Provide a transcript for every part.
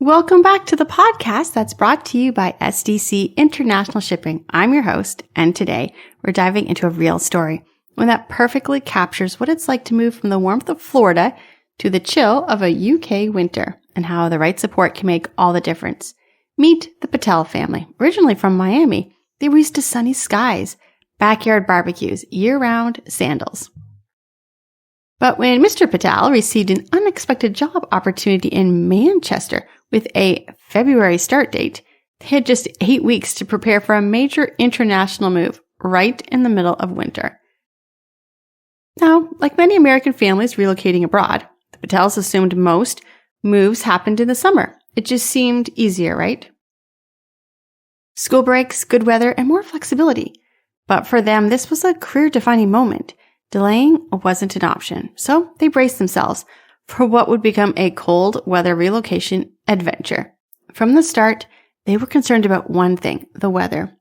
Welcome back to the podcast that's brought to you by SDC International Shipping. I'm your host, and today we're diving into a real story, one that perfectly captures what it's like to move from the warmth of Florida to the chill of a UK winter, and how the right support can make all the difference. Meet the Patel family. Originally from Miami, they were used to sunny skies, backyard barbecues, year-round sandals. But when Mr. Patel received an unexpected job opportunity in Manchester with a February start date, they had just 8 weeks to prepare for a major international move right in the middle of winter. Now, like many American families relocating abroad, the Patels assumed most moves happened in the summer. It just seemed easier, right? School breaks, good weather, and more flexibility. But for them, this was a career-defining moment. Delaying wasn't an option, so they braced themselves for what would become a cold weather relocation adventure. From the start, they were concerned about one thing, the weather.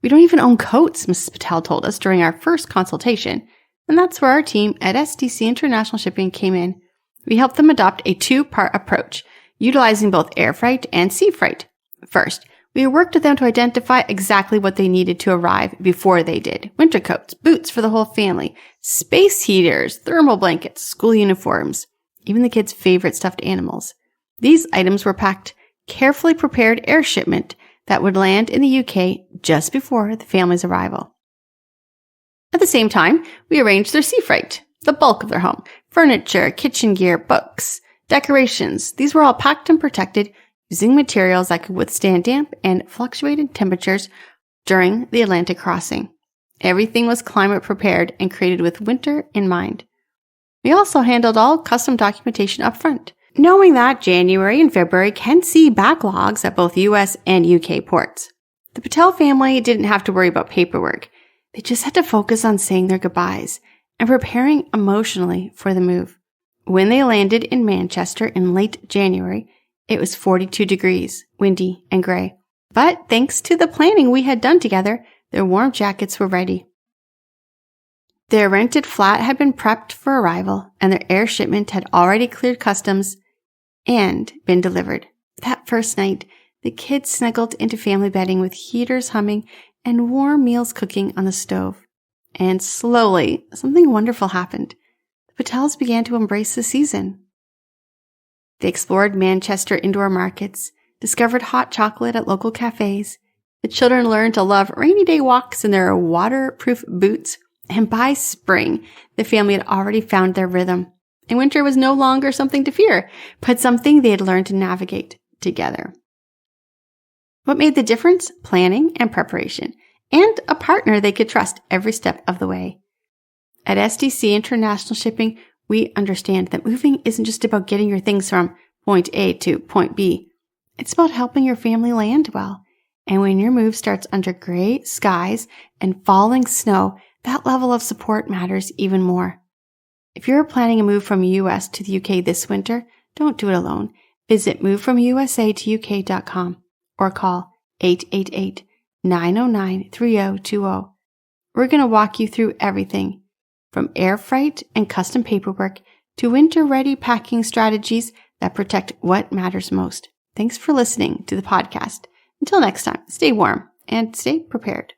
"We don't even own coats," Mrs. Patel told us during our first consultation, and that's where our team at SDC International Shipping came in. We helped them adopt a two-part approach, utilizing both air freight and sea freight. First, we worked with them to identify exactly what they needed to arrive before they did. Winter coats, boots for the whole family, space heaters, thermal blankets, school uniforms, even the kids' favorite stuffed animals. These items were packed, carefully prepared air shipment that would land in the UK just before the family's arrival. At the same time, we arranged their sea freight, the bulk of their home, furniture, kitchen gear, books, decorations. These were all packed and protected using materials that could withstand damp and fluctuated temperatures during the Atlantic crossing. Everything was climate prepared and created with winter in mind. We also handled all custom documentation up front, knowing that January and February can see backlogs at both US and UK ports. The Patel family didn't have to worry about paperwork. They just had to focus on saying their goodbyes and preparing emotionally for the move. When they landed in Manchester in late January, it was 42 degrees, windy, and gray. But thanks to the planning we had done together, their warm jackets were ready. Their rented flat had been prepped for arrival, and their air shipment had already cleared customs and been delivered. That first night, the kids snuggled into family bedding with heaters humming and warm meals cooking on the stove. And slowly, something wonderful happened. The Patels began to embrace the season. They explored Manchester indoor markets, discovered hot chocolate at local cafes. The children learned to love rainy day walks in their waterproof boots. And by spring, the family had already found their rhythm. And winter was no longer something to fear, but something they had learned to navigate together. What made the difference? Planning and preparation, and a partner they could trust every step of the way. At SDC International Shipping, we understand that moving isn't just about getting your things from point A to point B. It's about helping your family land well. And when your move starts under gray skies and falling snow, that level of support matters even more. If you're planning a move from US to the UK this winter, don't do it alone. Visit movefromusa2uk.com or call 888-909-3020. We're going to walk you through everything, from air freight and custom paperwork to winter-ready packing strategies that protect what matters most. Thanks for listening to the podcast. Until next time, stay warm and stay prepared.